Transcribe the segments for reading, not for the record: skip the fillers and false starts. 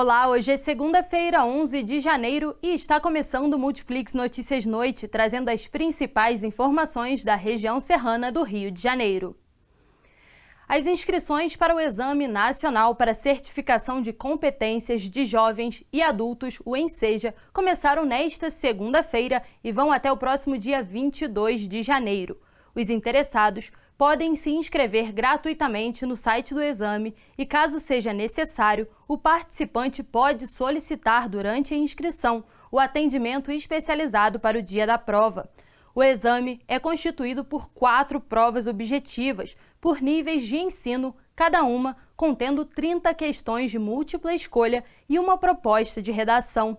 Olá, hoje é segunda-feira, 11 de janeiro e está começando o Multiplix Notícias Noite, trazendo as principais informações da região serrana do Rio de Janeiro. As inscrições para o Exame Nacional para Certificação de Competências de Jovens e Adultos, o ENSEJA, começaram nesta segunda-feira e vão até o próximo dia 22 de janeiro. Os interessados podem se inscrever gratuitamente no site do exame e, caso seja necessário, o participante pode solicitar durante a inscrição o atendimento especializado para o dia da prova. O exame é constituído por 4 provas objetivas, por níveis de ensino, cada uma contendo 30 questões de múltipla escolha e uma proposta de redação.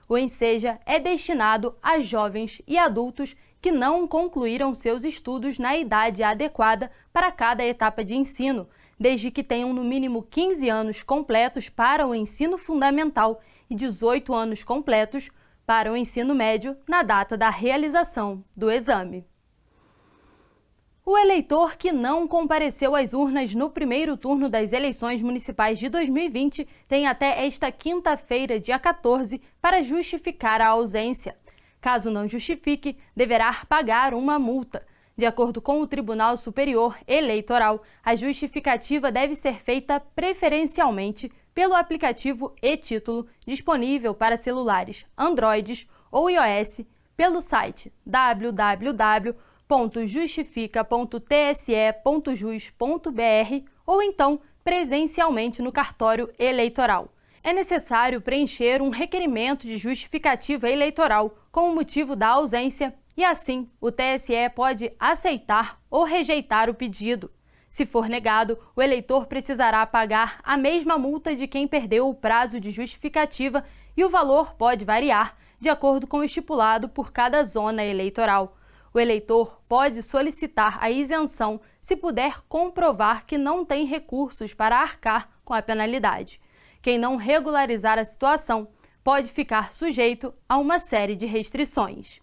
O ENSEJA é destinado a jovens e adultos que não concluíram seus estudos na idade adequada para cada etapa de ensino, desde que tenham no mínimo 15 anos completos para o ensino fundamental e 18 anos completos para o ensino médio na data da realização do exame. O eleitor que não compareceu às urnas no primeiro turno das eleições municipais de 2020 tem até esta quinta-feira, dia 14, para justificar a ausência. Caso não justifique, deverá pagar uma multa. De acordo com o Tribunal Superior Eleitoral, a justificativa deve ser feita preferencialmente pelo aplicativo e-Título, disponível para celulares Android ou iOS, pelo site www.justifica.tse.jus.br ou então presencialmente no cartório eleitoral. É necessário preencher um requerimento de justificativa eleitoral com o motivo da ausência e, assim, o TSE pode aceitar ou rejeitar o pedido. Se for negado, o eleitor precisará pagar a mesma multa de quem perdeu o prazo de justificativa e o valor pode variar de acordo com o estipulado por cada zona eleitoral. O eleitor pode solicitar a isenção se puder comprovar que não tem recursos para arcar com a penalidade. Quem não regularizar a situação pode ficar sujeito a uma série de restrições.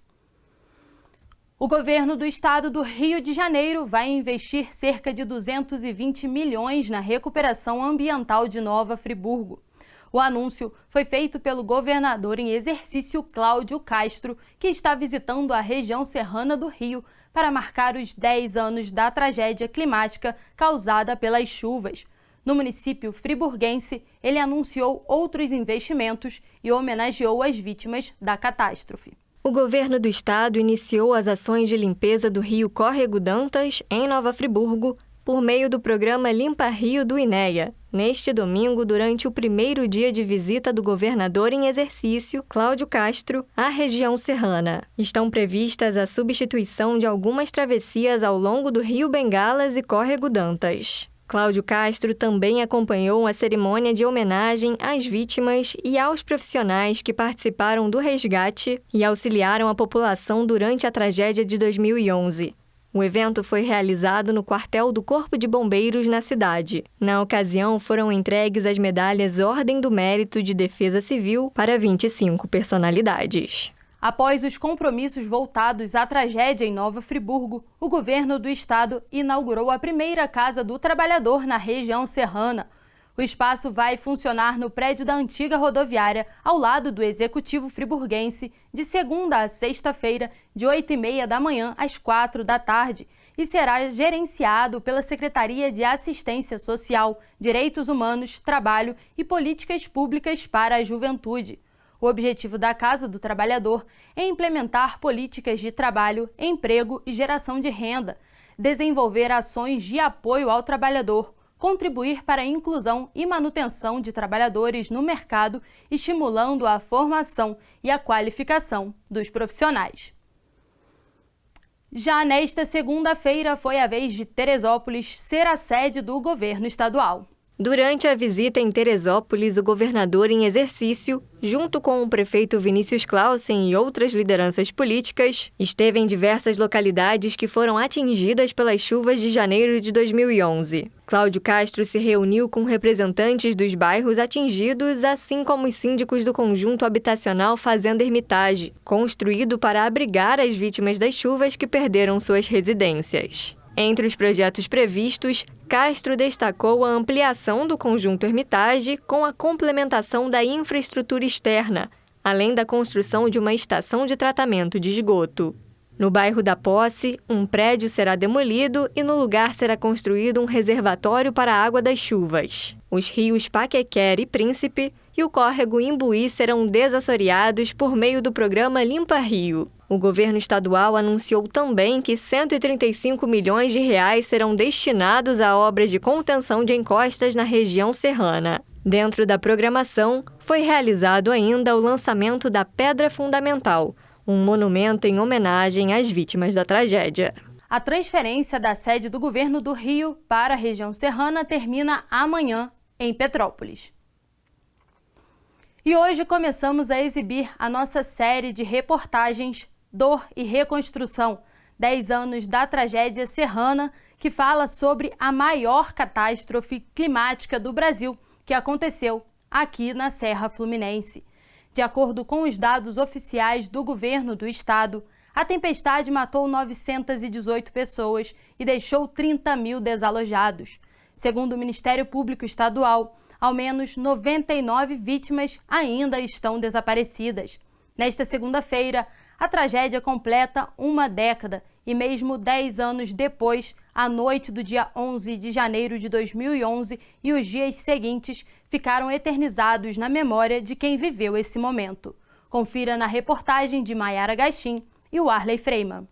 O governo do estado do Rio de Janeiro vai investir cerca de 220 milhões na recuperação ambiental de Nova Friburgo. O anúncio foi feito pelo governador em exercício Cláudio Castro, que está visitando a região serrana do Rio para marcar os 10 anos da tragédia climática causada pelas chuvas. No município friburguense, ele anunciou outros investimentos e homenageou as vítimas da catástrofe. O governo do estado iniciou as ações de limpeza do rio Córrego Dantas, em Nova Friburgo, por meio do programa Limpa Rio do INEA, neste domingo, durante o primeiro dia de visita do governador em exercício, Cláudio Castro, à região serrana. Estão previstas a substituição de algumas travessias ao longo do rio Bengalas e Córrego Dantas. Cláudio Castro também acompanhou a cerimônia de homenagem às vítimas e aos profissionais que participaram do resgate e auxiliaram a população durante a tragédia de 2011. O evento foi realizado no quartel do Corpo de Bombeiros na cidade. Na ocasião, foram entregues as medalhas Ordem do Mérito de Defesa Civil para 25 personalidades. Após os compromissos voltados à tragédia em Nova Friburgo, o governo do estado inaugurou a primeira Casa do Trabalhador na região serrana. O espaço vai funcionar no prédio da antiga rodoviária, ao lado do Executivo Friburguense, de segunda a sexta-feira, de 8h30 da manhã às 4 da tarde, e será gerenciado pela Secretaria de Assistência Social, Direitos Humanos, Trabalho e Políticas Públicas para a Juventude. O objetivo da Casa do Trabalhador é implementar políticas de trabalho, emprego e geração de renda, desenvolver ações de apoio ao trabalhador, contribuir para a inclusão e manutenção de trabalhadores no mercado, estimulando a formação e a qualificação dos profissionais. Já nesta segunda-feira foi a vez de Teresópolis ser a sede do governo estadual. Durante a visita em Teresópolis, o governador em exercício, junto com o prefeito Vinícius Clausen e outras lideranças políticas, esteve em diversas localidades que foram atingidas pelas chuvas de janeiro de 2011. Cláudio Castro se reuniu com representantes dos bairros atingidos, assim como os síndicos do conjunto habitacional Fazenda Hermitage, construído para abrigar as vítimas das chuvas que perderam suas residências. Entre os projetos previstos, Castro destacou a ampliação do conjunto Hermitage com a complementação da infraestrutura externa, além da construção de uma estação de tratamento de esgoto. No bairro da Posse, um prédio será demolido e no lugar será construído um reservatório para a água das chuvas. Os rios Paquequera e Príncipe e o córrego Imbuí serão desassoreados por meio do programa Limpa Rio. O governo estadual anunciou também que 135 milhões de reais serão destinados a obras de contenção de encostas na região serrana. Dentro da programação, foi realizado ainda o lançamento da Pedra Fundamental, um monumento em homenagem às vítimas da tragédia. A transferência da sede do governo do Rio para a região serrana termina amanhã, em Petrópolis. E hoje começamos a exibir a nossa série de reportagens Dor e Reconstrução, 10 anos da tragédia serrana, que fala sobre a maior catástrofe climática do Brasil, que aconteceu aqui na Serra Fluminense. De acordo com os dados oficiais do governo do estado, a tempestade matou 918 pessoas e deixou 30 mil desalojados. Segundo o Ministério Público Estadual, ao menos 99 vítimas ainda estão desaparecidas. Nesta segunda-feira, a tragédia completa uma década e mesmo 10 anos depois, a noite do dia 11 de janeiro de 2011 e os dias seguintes ficaram eternizados na memória de quem viveu esse momento. Confira na reportagem de Maiara Gachim e o Arley Freima.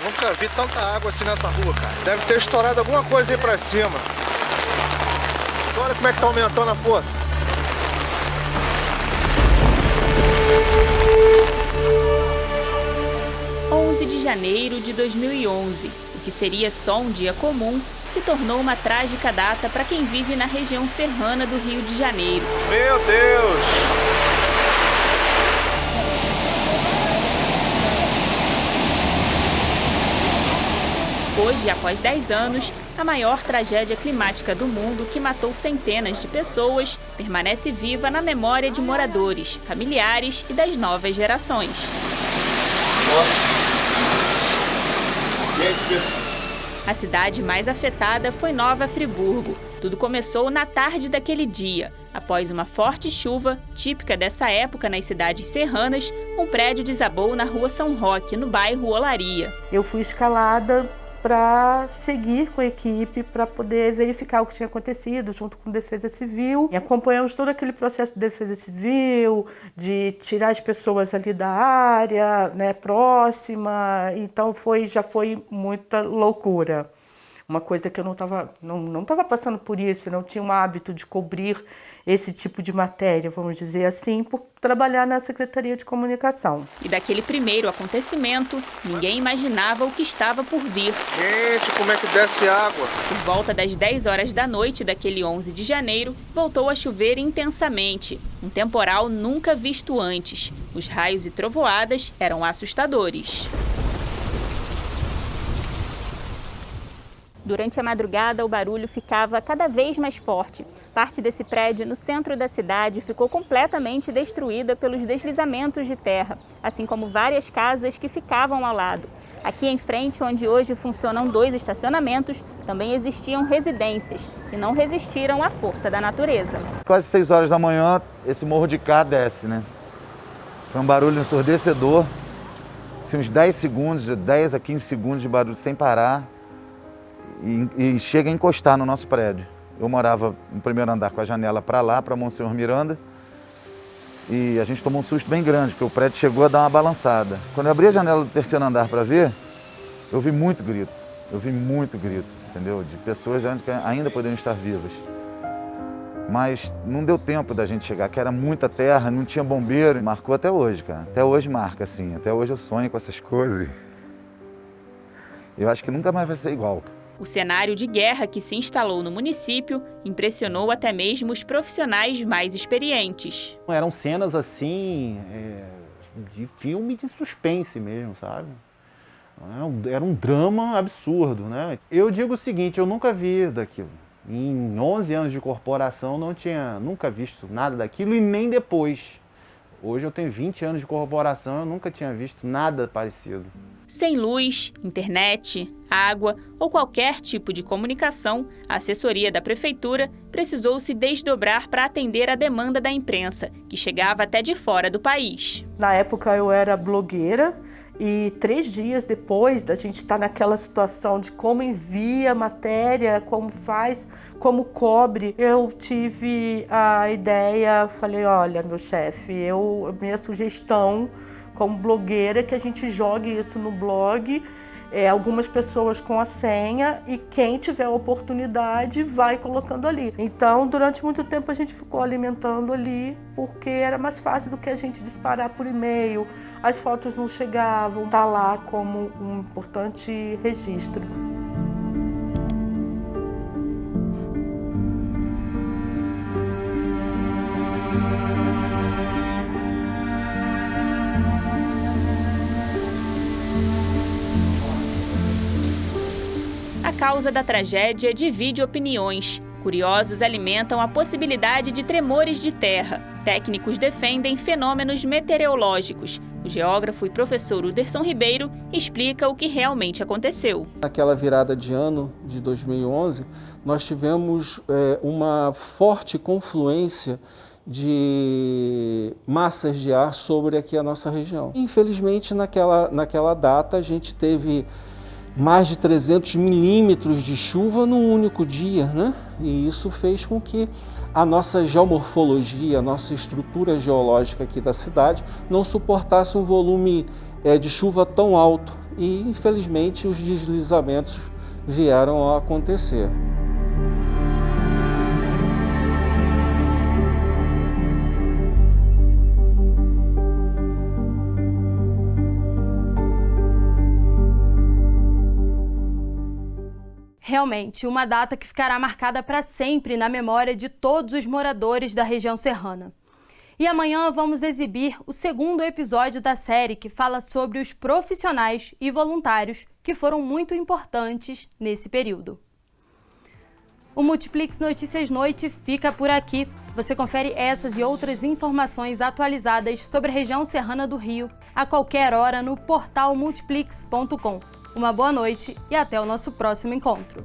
Nunca vi tanta água assim nessa rua, cara. Deve ter estourado alguma coisa aí pra cima. Olha como é que tá aumentando a força. De janeiro de 2011, o que seria só um dia comum, se tornou uma trágica data para quem vive na região serrana do Rio de Janeiro. Meu Deus! Hoje, após 10 anos, a maior tragédia climática do mundo, que matou centenas de pessoas, permanece viva na memória de moradores, familiares e das novas gerações. Nossa! A cidade mais afetada foi Nova Friburgo. Tudo começou na tarde daquele dia. Após uma forte chuva, típica dessa época nas cidades serranas, um prédio desabou na rua São Roque, no bairro Olaria. Eu fui escalada para seguir com a equipe, para poder verificar o que tinha acontecido, junto com a Defesa Civil. E acompanhamos todo aquele processo de Defesa Civil, de tirar as pessoas ali da área, né, próxima. Então já foi muita loucura. Uma coisa que eu não estava passando por isso, não tinha um hábito de cobrir esse tipo de matéria, vamos dizer assim, por trabalhar na Secretaria de Comunicação. E daquele primeiro acontecimento, ninguém imaginava o que estava por vir. Gente, como é que desce água? Por volta das 10 horas da noite daquele 11 de janeiro, voltou a chover intensamente. Um temporal nunca visto antes. Os raios e trovoadas eram assustadores. Durante a madrugada, o barulho ficava cada vez mais forte. Parte desse prédio no centro da cidade ficou completamente destruída pelos deslizamentos de terra, assim como várias casas que ficavam ao lado. Aqui em frente, onde hoje funcionam 2 estacionamentos, também existiam residências, que não resistiram à força da natureza. Quase 6 horas da manhã, esse morro de cá desce, né? Foi um barulho ensurdecedor, assim, uns 10 segundos, de 10 a 15 segundos de barulho sem parar. E chega a encostar no nosso prédio. Eu morava no primeiro andar com a janela para lá, para Monsenhor Miranda, e a gente tomou um susto bem grande, porque o prédio chegou a dar uma balançada. Quando eu abri a janela do terceiro andar para ver, eu vi muito grito, entendeu? De pessoas que ainda poderiam estar vivas. Mas não deu tempo da gente chegar, que era muita terra, não tinha bombeiro. Marcou até hoje, cara. Até hoje marca, assim. Até hoje eu sonho com essas coisas. Eu acho que nunca mais vai ser igual. O cenário de guerra que se instalou no município impressionou até mesmo os profissionais mais experientes. Eram cenas assim, de filme de suspense mesmo, sabe? Era um drama absurdo, né? Eu digo o seguinte, eu nunca vi daquilo. Em 11 anos de corporação não tinha nunca visto nada daquilo e nem depois. Hoje eu tenho 20 anos de corporação, eu nunca tinha visto nada parecido. Sem luz, internet, água ou qualquer tipo de comunicação, a assessoria da prefeitura precisou se desdobrar para atender a demanda da imprensa, que chegava até de fora do país. Na época eu era blogueira e 3 dias depois da gente estar naquela situação de como envia a matéria, como faz, como cobre, eu tive a ideia, falei, olha, meu chefe, minha sugestão como blogueira é que a gente jogue isso no blog, algumas pessoas com a senha e quem tiver a oportunidade vai colocando ali. Então, durante muito tempo a gente ficou alimentando ali porque era mais fácil do que a gente disparar por e-mail, as fotos não chegavam, tá lá como um importante registro. A causa da tragédia divide opiniões. Curiosos alimentam a possibilidade de tremores de terra. Técnicos defendem fenômenos meteorológicos. O geógrafo e professor Uderson Ribeiro explica o que realmente aconteceu. Naquela virada de ano de 2011, nós tivemos uma forte confluência de massas de ar sobre aqui a nossa região. Infelizmente, naquela data, a gente teve mais de 300 milímetros de chuva num único dia, né? E isso fez com que a nossa geomorfologia, a nossa estrutura geológica aqui da cidade não suportasse um volume de chuva tão alto e, infelizmente, os deslizamentos vieram a acontecer. Realmente, uma data que ficará marcada para sempre na memória de todos os moradores da região serrana. E amanhã vamos exibir o 2º episódio da série que fala sobre os profissionais e voluntários que foram muito importantes nesse período. O Multiplix Notícias Noite fica por aqui. Você confere essas e outras informações atualizadas sobre a região serrana do Rio a qualquer hora no portal multiplix.com. Uma boa noite e até o nosso próximo encontro.